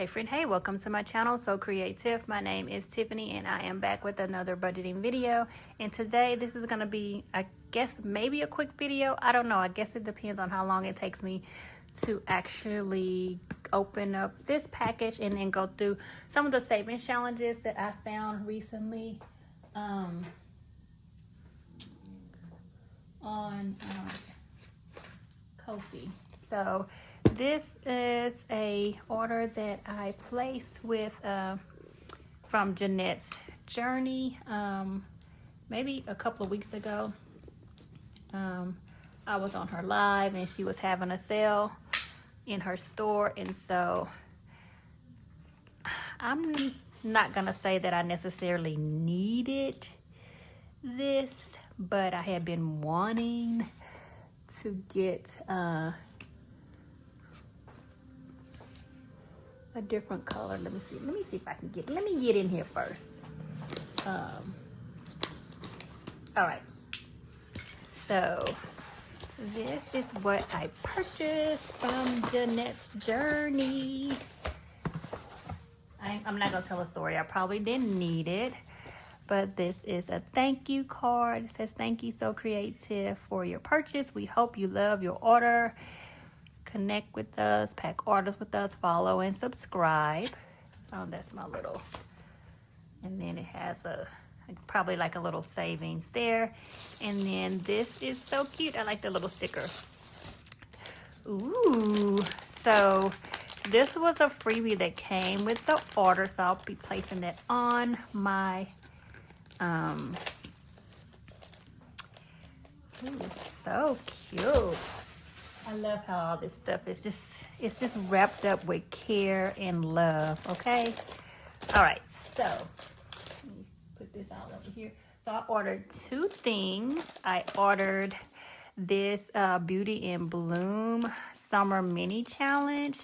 Hey friend, hey, welcome to my channel, So Creative. My name is Tiffany and I am back with another budgeting video. And today this is going to be, I guess, maybe a quick video. I don't know. I guess it depends on how long it takes me to actually open up this package and then go through some of the savings challenges that I found recently on Ko-fi. So this is a order that I placed with from Jeanette's Journey maybe a couple of weeks ago. I was on her live and she was having a sale in her store, and so I'm not gonna say that I necessarily needed this, but I had been wanting to get a different color. Let me see if I can let me get in here first. All right, so this is what I purchased from Jeanette's Journey. I'm not gonna tell a story. I probably didn't need it, but this is a thank you card. It says, "Thank you, So Creative, for your purchase. We hope you love your order. Connect with us, pack orders with us, follow and subscribe." Oh, that's my little, and then it has probably like a little savings there. And then this is so cute. I like the little sticker. Ooh, so this was a freebie that came with the order, so I'll be placing that on my ooh, so cute. I love how all this stuff is it's just wrapped up with care and love. Okay, all right, so let me put this all over here. So I ordered two things. I ordered this Beauty in Bloom Summer Mini Challenge,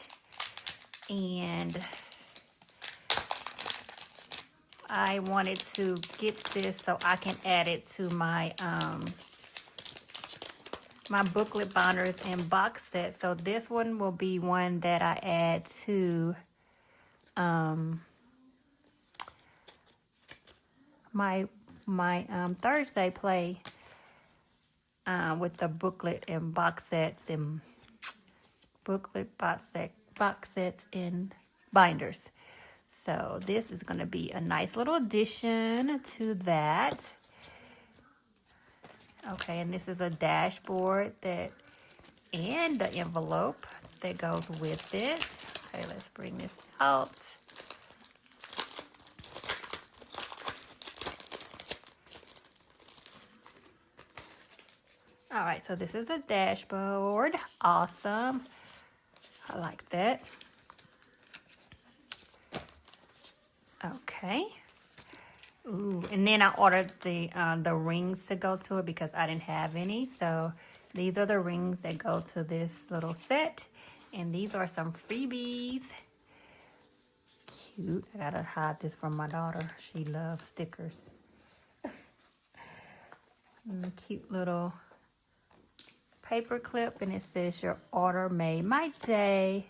and I wanted to get this so I can add it to my my booklet binders and box set. So this one will be one that I add to my Thursday play with the booklet and box sets and box sets and binders. So this is going to be a nice little addition to that. Okay, and this is a dashboard and the envelope that goes with it. Okay, let's bring this out. All right, so this is a dashboard. Awesome. I like that. Okay. Ooh, and then I ordered the rings to go to it because I didn't have any. So these are the rings that go to this little set. And these are some freebies. Cute. I gotta hide this from my daughter. She loves stickers. Cute little paper clip, and it says, "Your order made my day."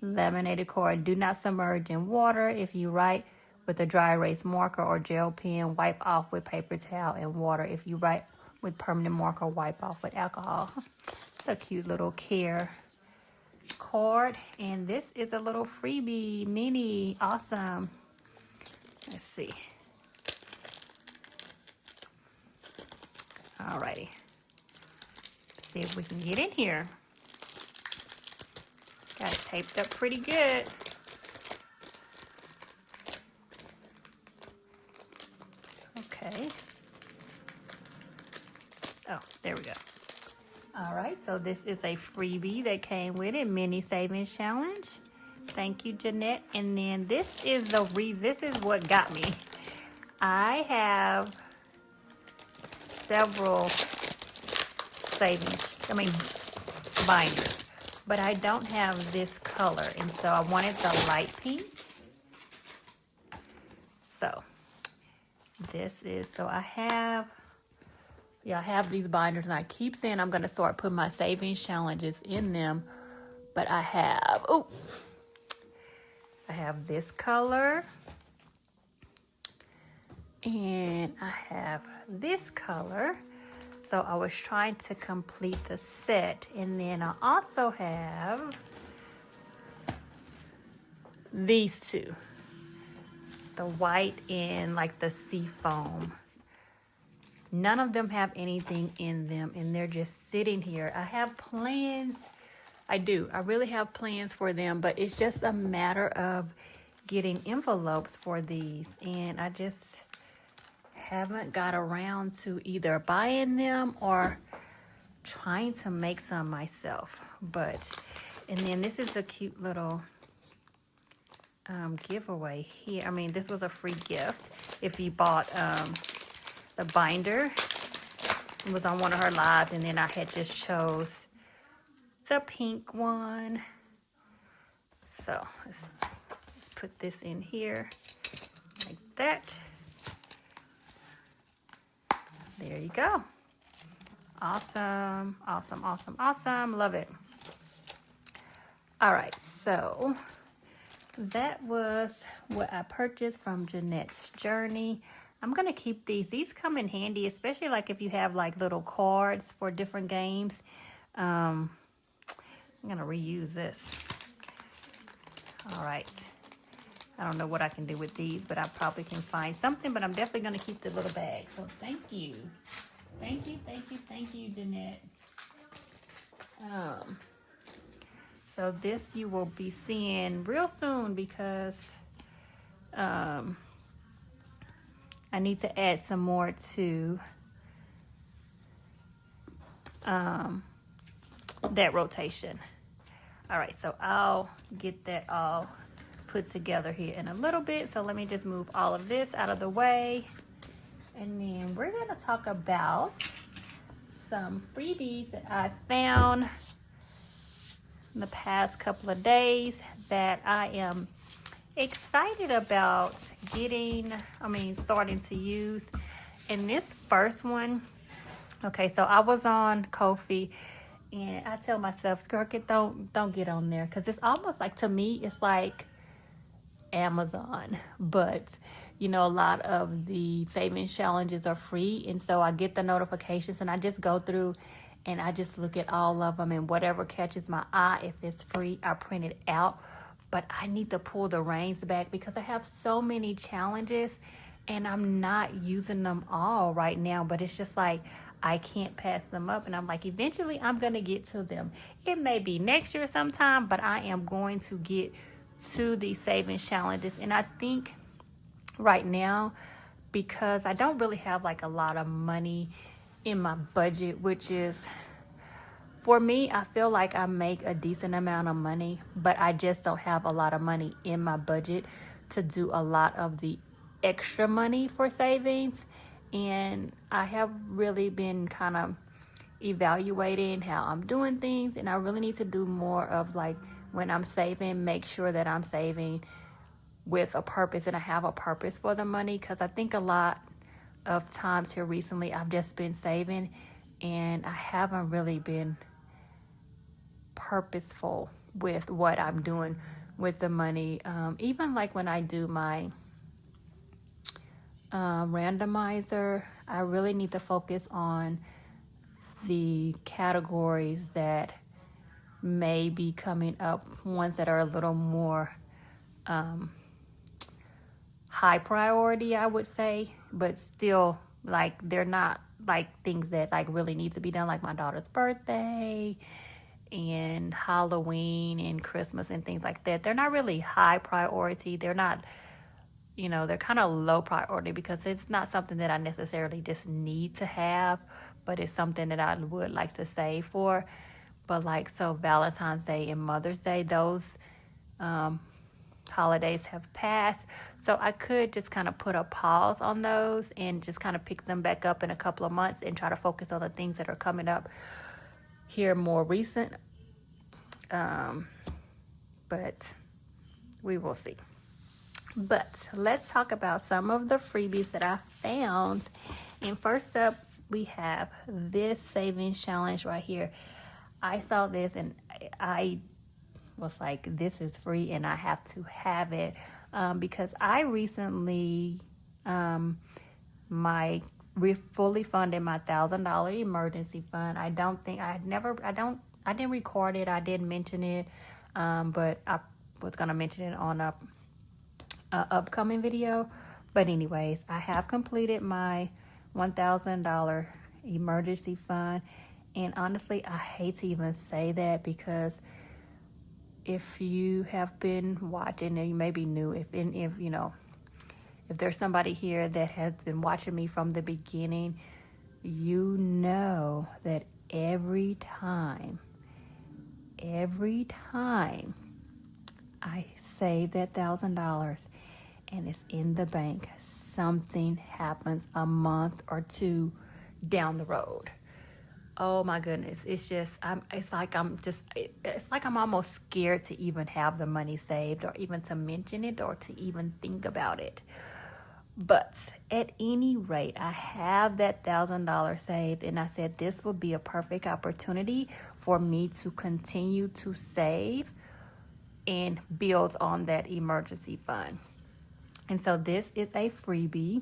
Laminated card. "Do not submerge in water. If you write with a dry erase marker or gel pen, wipe off with paper towel and water. If you write with permanent marker, wipe off with alcohol." It's a cute little care card. And this is a little freebie mini. Awesome. Let's see. Alrighty. See if we can get in here. Got it taped up pretty good. Okay. Oh, there we go. All right, so this is a freebie that came with it, Mini Savings Challenge. Thank you, Jeanette. And then this is this is what got me. I have several binders, but I don't have this color, and so I wanted the light pink. So this is, so I have these binders, and I keep saying I'm going to start putting my savings challenges in them, but I have, I have this color. And I have this color. So I was trying to complete the set. And then I also have these two. The white and like the sea foam. None of them have anything in them and they're just sitting here. I have plans. I do. I really have plans for them, but it's just a matter of getting envelopes for these. And I just haven't got around to either buying them or trying to make some myself. And then this is a cute little giveaway here. I mean, this was a free gift if you bought the binder. It was on one of her lives, and then I had just chose the pink one. So let's put this in here like that. There you go. Awesome, awesome, awesome, awesome. Love it. All right, so that was what I purchased from Jeanette's Journey. I'm gonna keep these. These come in handy, especially like if you have like little cards for different games. I'm gonna reuse this. All right. I don't know what I can do with these, but I probably can find something, but I'm definitely gonna keep the little bag. So thank you. Thank you, thank you, thank you, Jeanette. So this you will be seeing real soon because I need to add some more to that rotation. All right, so I'll get that all put together here in a little bit. So let me just move all of this out of the way. And then we're gonna talk about some freebies that I found in the past couple of days that I am excited about starting to use. And this first one, okay, so I was on Ko-fi and I tell myself, girl, don't get on there, because it's almost like, to me, it's like Amazon, but you know, a lot of the savings challenges are free, and so I get the notifications and I just go through and I just look at all of them, and whatever catches my eye, if it's free, I print it out. But I need to pull the reins back because I have so many challenges and I'm not using them all right now, but it's just like I can't pass them up, and I'm like, eventually I'm gonna get to them. It may be next year sometime, but I am going to get to these savings challenges. And I think right now, because I don't really have like a lot of money in my budget, which is, for me, I feel like I make a decent amount of money, but I just don't have a lot of money in my budget to do a lot of the extra money for savings. And I have really been kind of evaluating how I'm doing things, and I really need to do more of, like, when I'm saving, make sure that I'm saving with a purpose and I have a purpose for the money. Because I think a lot of times here recently I've just been saving and I haven't really been purposeful with what I'm doing with the money. Even like when I do my randomizer, I really need to focus on the categories that may be coming up, ones that are a little more high priority, I would say, but still, like, they're not like things that like really need to be done, like my daughter's birthday and Halloween and Christmas and things like that. They're not really high priority. They're not, you know, they're kind of low priority because it's not something that I necessarily just need to have, but it's something that I would like to save for. But like, so Valentine's Day and Mother's Day, those holidays have passed. So I could just kind of put a pause on those and just kind of pick them back up in a couple of months and try to focus on the things that are coming up here more recent. But we will see. But let's talk about some of the freebies that I found. And first up, we have this savings challenge right here. I saw this and I was like, this is free and I have to have it, because I recently fully funded my $1,000 emergency fund. I didn't record it. I didn't mention it, but I was gonna mention it on a upcoming video. But anyways, I have completed my $1,000 emergency fund, and honestly, I hate to even say that, because if you have been watching, and you may be new, if you know, if there's somebody here that has been watching me from the beginning, you know that every time I save that $1,000 and it's in the bank, something happens a month or two down the road. Oh my goodness. It's like I'm almost scared to even have the money saved, or even to mention it, or to even think about it. But at any rate, I have that $1,000 saved, and I said this would be a perfect opportunity for me to continue to save and build on that emergency fund. And so this is a freebie,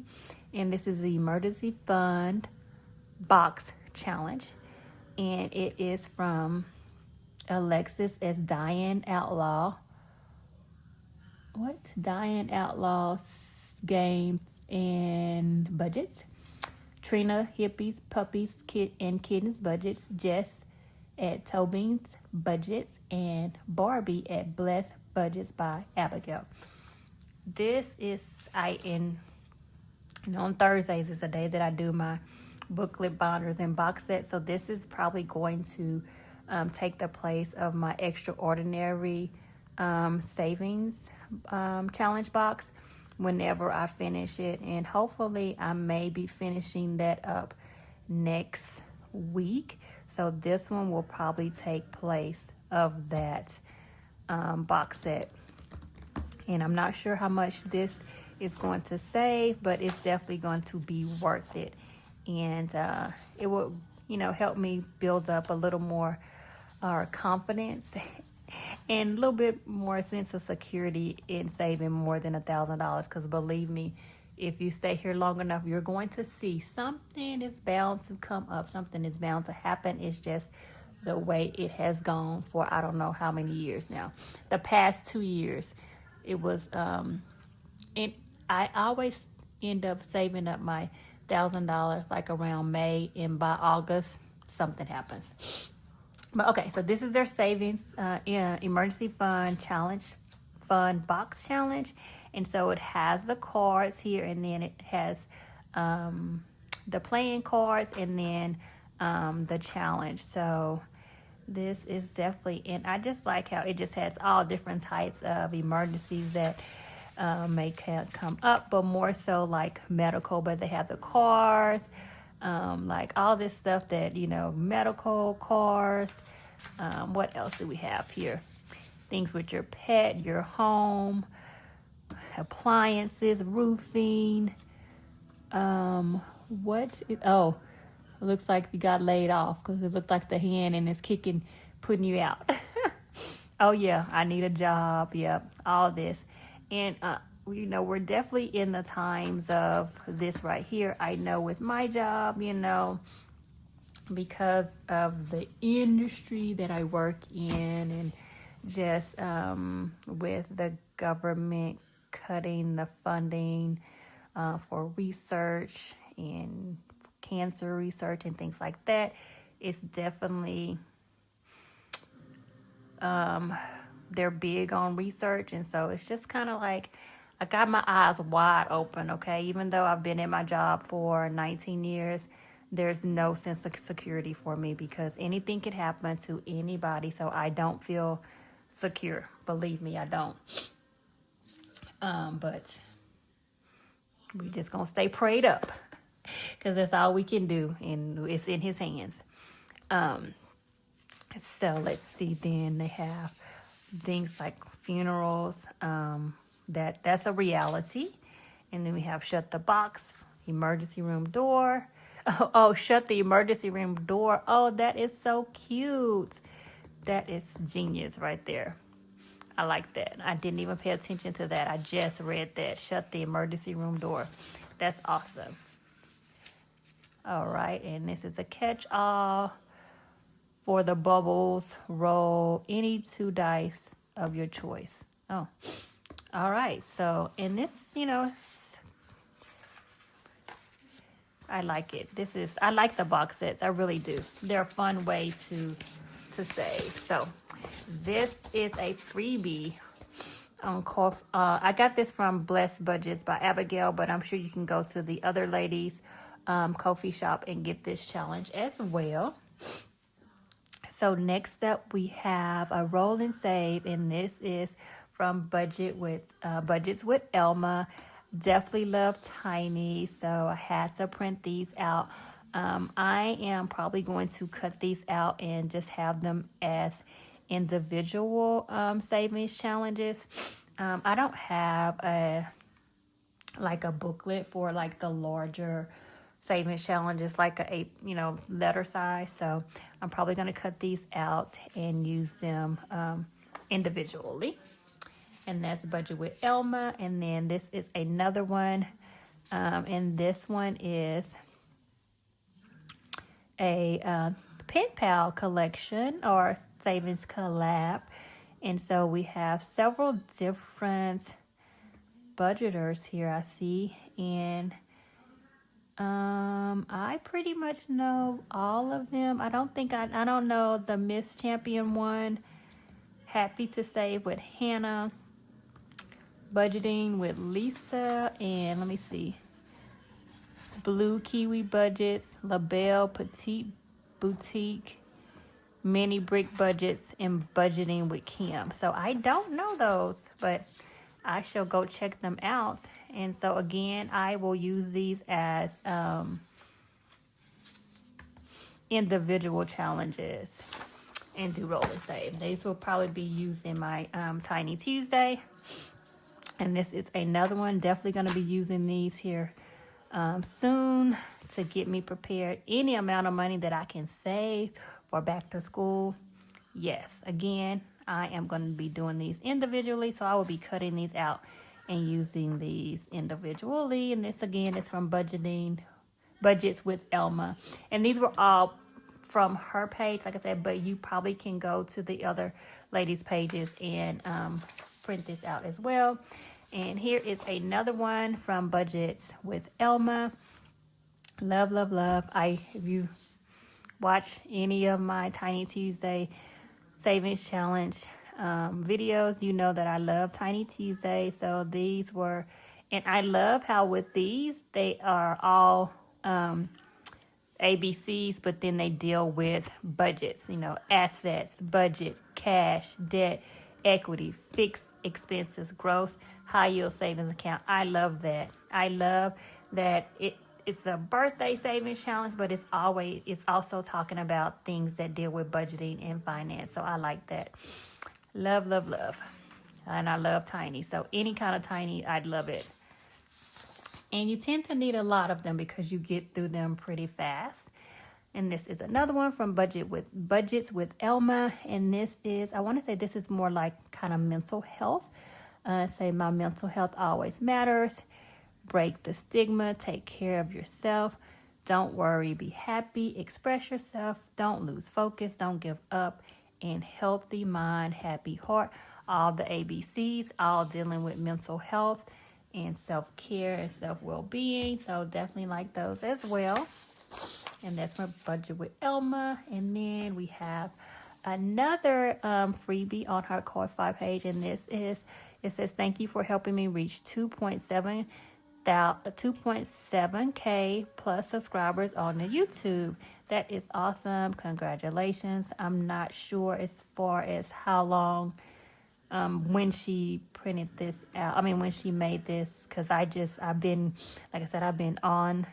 and this is the emergency fund box challenge, and it is from Alexis as Diane Outlaw. Diane Outlaw Games and Budgets. Trina Hippies, Puppies, and Kittens Budgets. Jess at Tobin's Budgets, and Barbie at Blessed Budgets by Abigail. This is on Thursdays is a day that I do my booklet binders and box sets. So this is probably going to take the place of my extraordinary savings challenge box whenever I finish it, and hopefully I may be finishing that up next week. So this one will probably take place of that box set, and I'm not sure how much this is going to save, but it's definitely going to be worth it, and it will help me build up a little more confidence and a little bit more sense of security in saving more than $1,000. Because believe me, if you stay here long enough, you're going to see something is bound to come up. Something is bound to happen. It's just the way it has gone for I don't know how many years now. The past 2 years, it was, and I always end up saving up my $1,000 like around May, and by August, something happens. But okay, so this is their savings emergency fund box challenge, and so it has the cards here, and then it has the playing cards, and then the challenge. So this is definitely, and I just like how it just has all different types of emergencies that may come up, but more so like medical. But they have the cards. Like all this stuff that, medical cars. What else do we have here? Things with your pet, your home, appliances, roofing. It looks like you got laid off, because it looked like the hand and it's putting you out. Oh yeah, I need a job. Yep, all this. And we're definitely in the times of this right here. I know with my job, because of the industry that I work in, and just with the government cutting the funding for research and cancer research and things like that, it's definitely they're big on research. And so it's just kind of like I got my eyes wide open, okay? Even though I've been in my job for 19 years, there's no sense of security for me, because anything could happen to anybody. So I don't feel secure. Believe me, I don't. But we just gonna stay prayed up, because that's all we can do, and it's in his hands. So let's see, then they have things like funerals, that's a reality. And then we have shut the box, emergency room door. Oh, shut the emergency room door. Oh, that is so cute. That is genius right there. I like that. I didn't even pay attention to that. I just read that. Shut the emergency room door. That's awesome. All right, and this is a catch-all for the bubbles. Roll any 2 dice of your choice. Oh, all right. So, in this, I like it. I like the box sets. I really do. They're a fun way to save. So, this is a freebie on I got this from Blessed Budgets by Abigail, but I'm sure you can go to the other ladies' Ko-fi shop and get this challenge as well. So next up we have a roll and save, and this is from Budgets with Elma. Definitely love Tiny, so I had to print these out. I am probably going to cut these out and just have them as individual savings challenges. I don't have a booklet for like the larger savings challenges, like a letter size. So I'm probably going to cut these out and use them individually. And that's Budget with Elma. And then this is another one. And this one is a Pen Pal collection or savings collab. And so we have several different budgeters here, I see. And I pretty much know all of them. I don't know the Miss Champion one. Happy to Save with Hannah. Budgeting with Lisa. And let me see. Blue Kiwi Budgets. LaBelle Petite Boutique. Mini Brick Budgets. And Budgeting with Kim. So I don't know those, but I shall go check them out. And so again, I will use these as individual challenges and do roll and save. These will probably be used in my Tiny Tuesday. And this is another one. Definitely going to be using these here soon to get me prepared. Any amount of money that I can save for back to school. Yes, again, I am going to be doing these individually. So I will be cutting these out and using these individually. And this again is from Budgets with Elma. And these were all from her page, like I said, but you probably can go to the other ladies' pages and print this out as well. And here is another one from Budgets with Elma. Love, love, love. If you watch any of my Tiny Tuesday Savings Challenge videos, you know that I love Tiny Tuesday. So these were, and I love how with these, they are all ABCs, but then they deal with budgets, assets, budget, cash, debt, equity, fixed expenses, gross, high yield savings account. I love that. I love that it's a birthday savings challenge, but it's also talking about things that deal with budgeting and finance. So I like that. Love, love, love. And I love Tiny. So any kind of Tiny, I'd love it. And you tend to need a lot of them because you get through them pretty fast. And this is another one from Budgets with Elma. And this is, I want to say this is more like kind of mental health. Say my mental health always matters. Break the stigma. Take care of yourself. Don't worry. Be happy. Express yourself. Don't lose focus. Don't give up. And healthy mind, happy heart. All the ABCs, all dealing with mental health and self-care and self-well-being. So definitely like those as well. And that's from Budget with Elma. And then we have another freebie on her Ko-fi page. And it says, thank you for helping me reach 2.7K plus subscribers on the YouTube. That is awesome. Congratulations. I'm not sure as far as how long, when she printed this out. I mean, when she made this, because I've been, like I said, I've been on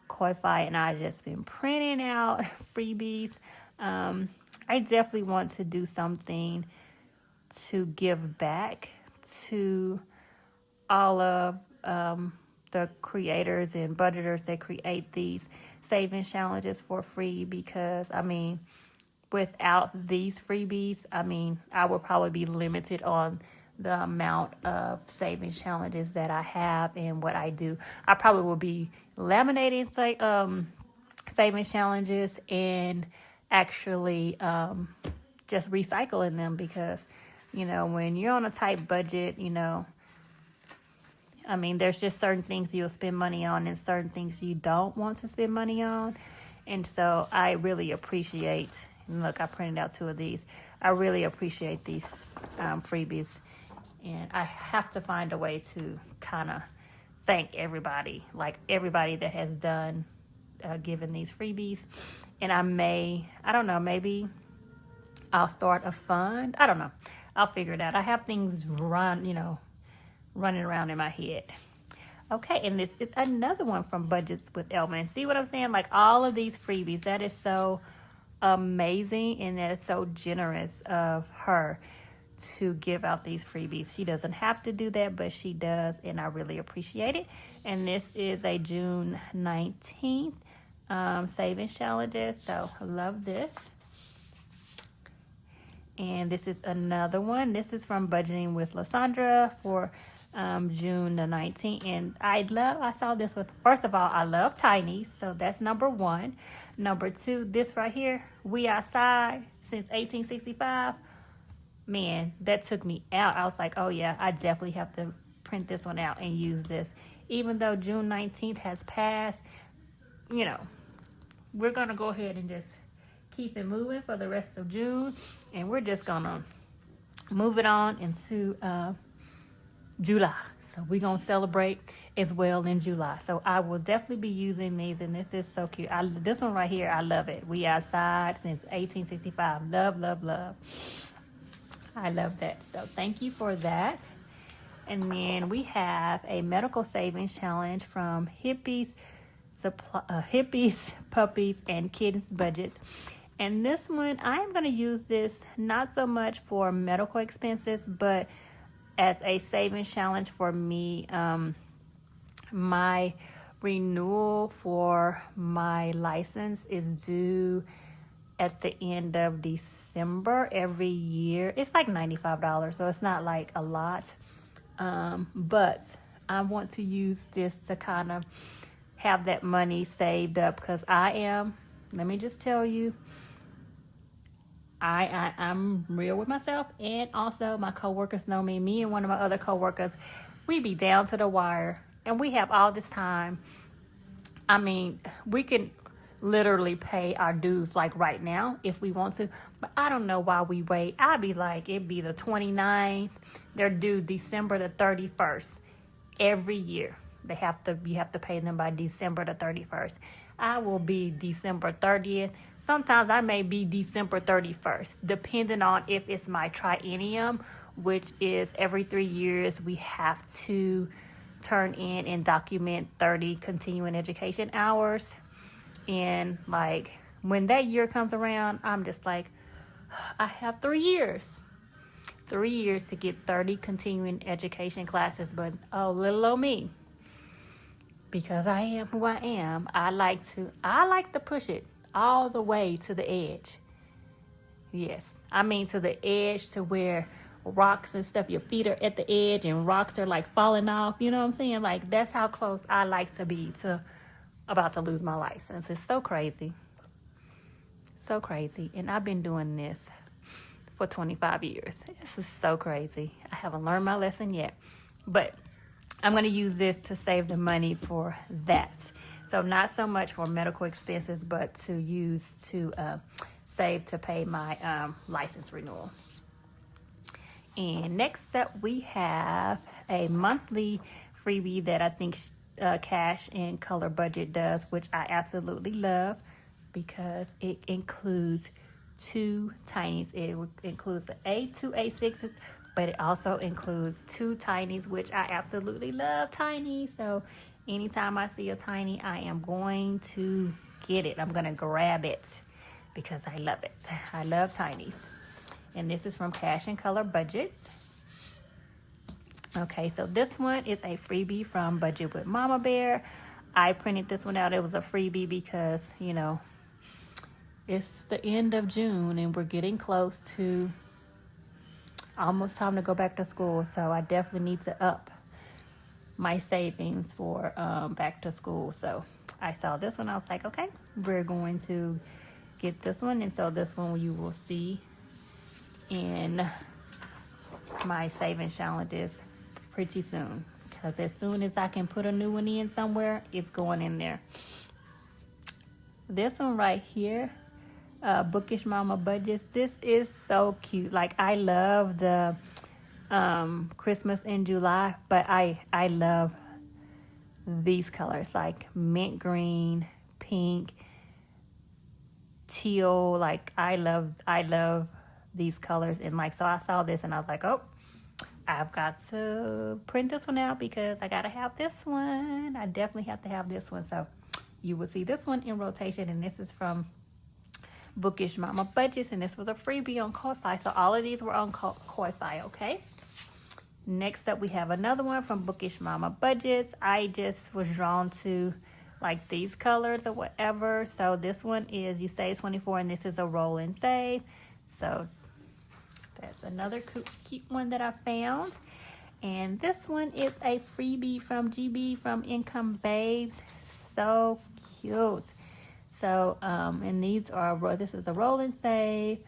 Ko-fi and I've just been printing out freebies. I definitely want to do something to give back to all of the creators and budgeters that create these savings challenges for free, because I mean, without these freebies, I mean, I would probably be limited on the amount of savings challenges that I have and what I do. I probably will be laminating savings challenges and actually just recycling them, because when you're on a tight budget, I mean, there's just certain things you'll spend money on and certain things you don't want to spend money on. And so I really appreciate, and look, I printed out 2 of these. I really appreciate these freebies. And I have to find a way to kind of thank everybody, like everybody that has done, given these freebies. And I don't know, maybe I'll start a fund. I don't know. I'll figure it out. I have things running around in my head. Okay, and this is another one from Budgets with Elma. And see what I'm saying? Like all of these freebies, that is so amazing, and that is so generous of her to give out these freebies. She doesn't have to do that, but she does, and I really appreciate it. And this is a June 19th savings challenges, so I love this. And this is another one. This is from Budgeting with Lysandra for June the 19th. And I saw this one. First of all, I love Tinies, so that's number 1. Number 2, this right here, We Outside since 1865. Man, that took me out. I was like, oh yeah, I definitely have to print this one out and use this. Even though June 19th has passed, we're going to go ahead and just keep it moving for the rest of June. And we're just going to move it on into July. So we're going to celebrate as well in July. So I will definitely be using these, and this is so cute. This one right here, I love it. We Outside since 1865. Love, love, love. I love that. So thank you for that. And then we have a medical savings challenge from Hippies, Puppies, and Kittens Budgets. And this one, I'm going to use this not so much for medical expenses, but as a savings challenge for me. My renewal for my license is due at the end of December every year. It's like $95, so it's not like a lot. But I want to use this to kind of have that money saved up, because let me just tell you, I'm real with myself, and also my coworkers know me. Me and one of my other coworkers, we be down to the wire, and we have all this time. I mean, we can literally pay our dues like right now if we want to, but I don't know why we wait. I'd be like, it'd be the 29th. They're due December the 31st every year. You have to pay them by December the 31st. I will be December 30th. Sometimes I may be December 31st, depending on if it's my triennium, which is every 3 years we have to turn in and document 30 continuing education hours. And like when that year comes around, I'm just like, I have 3 years. 3 years to get 30 continuing education classes, but oh, little old me. Because I am who I am, I like to push it all the way to the edge. Yes, I mean to the edge, to where rocks and stuff, your feet are at the edge and rocks are like falling off. You know what I'm saying? Like that's how close I like to be to about to lose my license. It's so crazy. So crazy. And I've been doing this for 25 years. This is so crazy. I haven't learned my lesson yet. But I'm going to use this to save the money for that. So not so much for medical expenses, but to use to save to pay my license renewal. And next up, we have a monthly freebie that I think Cash and Color Budget does, which I absolutely love because it includes 2 Tinies. It includes the A2, A6, but it also includes 2 Tinies, which I absolutely love Tinies. So anytime I see a Tiney, I am going to get it. I'm going to grab it because I love it. I love Tinies. And this is from Cash and Color Budgets. Okay, so this one is a freebie from Budget with Mama Bear. I printed this one out. It was a freebie because, It's the end of June and we're getting close to almost time to go back to school. So I definitely need to up my savings for back to school. So I saw this one. I was like, okay, we're going to get this one. And so this one you will see in my savings challenges pretty soon. Because as soon as I can put a new one in somewhere, it's going in there. This one right here, Bookish Mama Budgets. This is so cute. Like, I love the Christmas in July, but I love these colors, like mint green, pink, teal. Like, I love these colors. And like, so I saw this and I was like, oh, I've got to print this one out because I gotta have this one. I definitely have to have this one. So you will see this one in rotation, and this is from Bookish Mama Budgets, and this was a freebie on Ko-Fi. So all of these were on Ko-Fi, okay? Next up, we have another one from Bookish Mama Budgets. I just was drawn to like these colors or whatever. So this one is you save 24, and this is a roll and save. So that's another cute one that I found. And this one is a freebie from GB from Income Babes. So cute. So, and these are, this is a roll and save.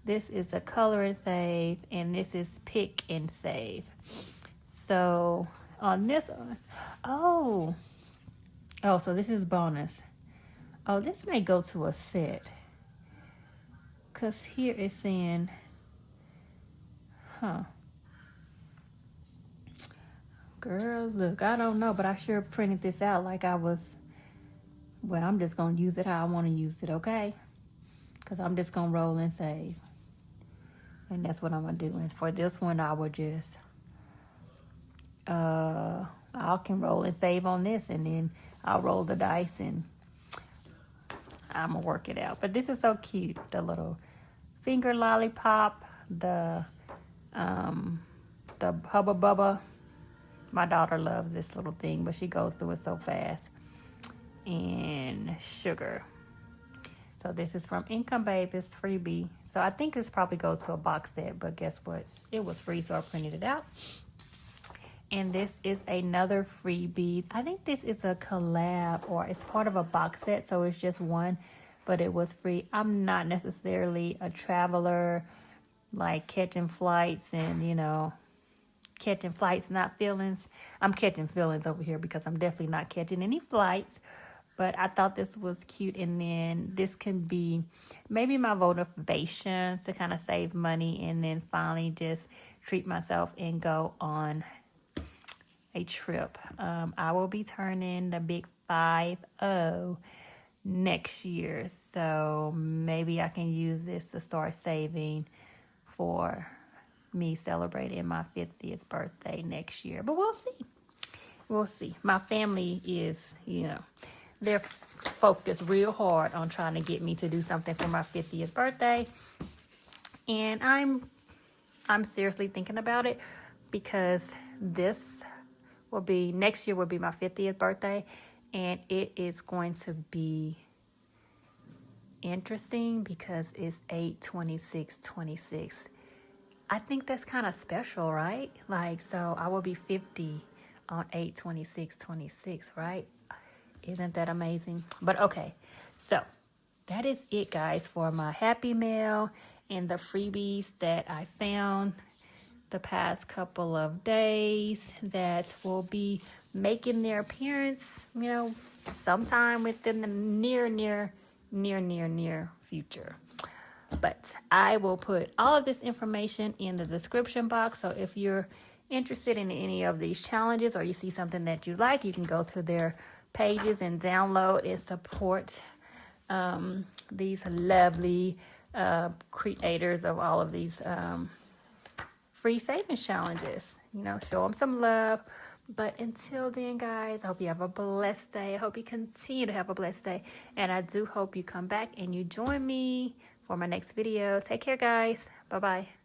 This is a color and save. And this is pick and save. So on this one, oh, so this is bonus. Oh, this may go to a set. Because here it's saying, girl, look, I don't know, but I sure printed this out like I was, well, I'm just going to use it how I want to use it, okay? Because I'm just going to roll and save. And that's what I'm going to do. And for this one, I will just, I can roll and save on this, and then I'll roll the dice, and I'm going to work it out. But this is so cute, the little finger lollipop, the Hubba Bubba. My daughter loves this little thing, but she goes through it so fast. And sugar. So this is from Income Babe. It's freebie. So I think this probably goes to a box set, but guess what? It was free, so I printed it out. And this is another freebie. I think this is a collab, or it's part of a box set, so it's just one, but it was free. I'm not necessarily a traveler, like catching flights and, you know, catching flights, not feelings. I'm catching feelings over here because I'm definitely not catching any flights. But I thought this was cute, and then this can be maybe my motivation to kind of save money and then finally just treat myself and go on a trip. I will be turning the big 5-0 next year, so maybe I can use this to start saving for me celebrating my 50th birthday next year. But we'll see. We'll see. My family is, you know, they're focused real hard on trying to get me to do something for my 50th birthday. And I'm seriously thinking about it, because this will be, next year will be my 50th birthday, and it is going to be interesting because it's 8/26/26. I think that's kind of special, right? Like, so I will be 50 on 8/26/26, right? Isn't that amazing? But okay, so that is it, guys, for my Happy Mail and the freebies that I found the past couple of days that will be making their appearance, you know, sometime within the near future. But I will put all of this information in the description box. So if you're interested in any of these challenges, or you see something that you like, you can go to their pages and download and support these lovely creators of all of these free savings challenges. You know, show them some love. But until then, guys, I hope you have a blessed day. I hope you continue to have a blessed day. And I do hope you come back and you join me for my next video. Take care, guys. Bye-bye.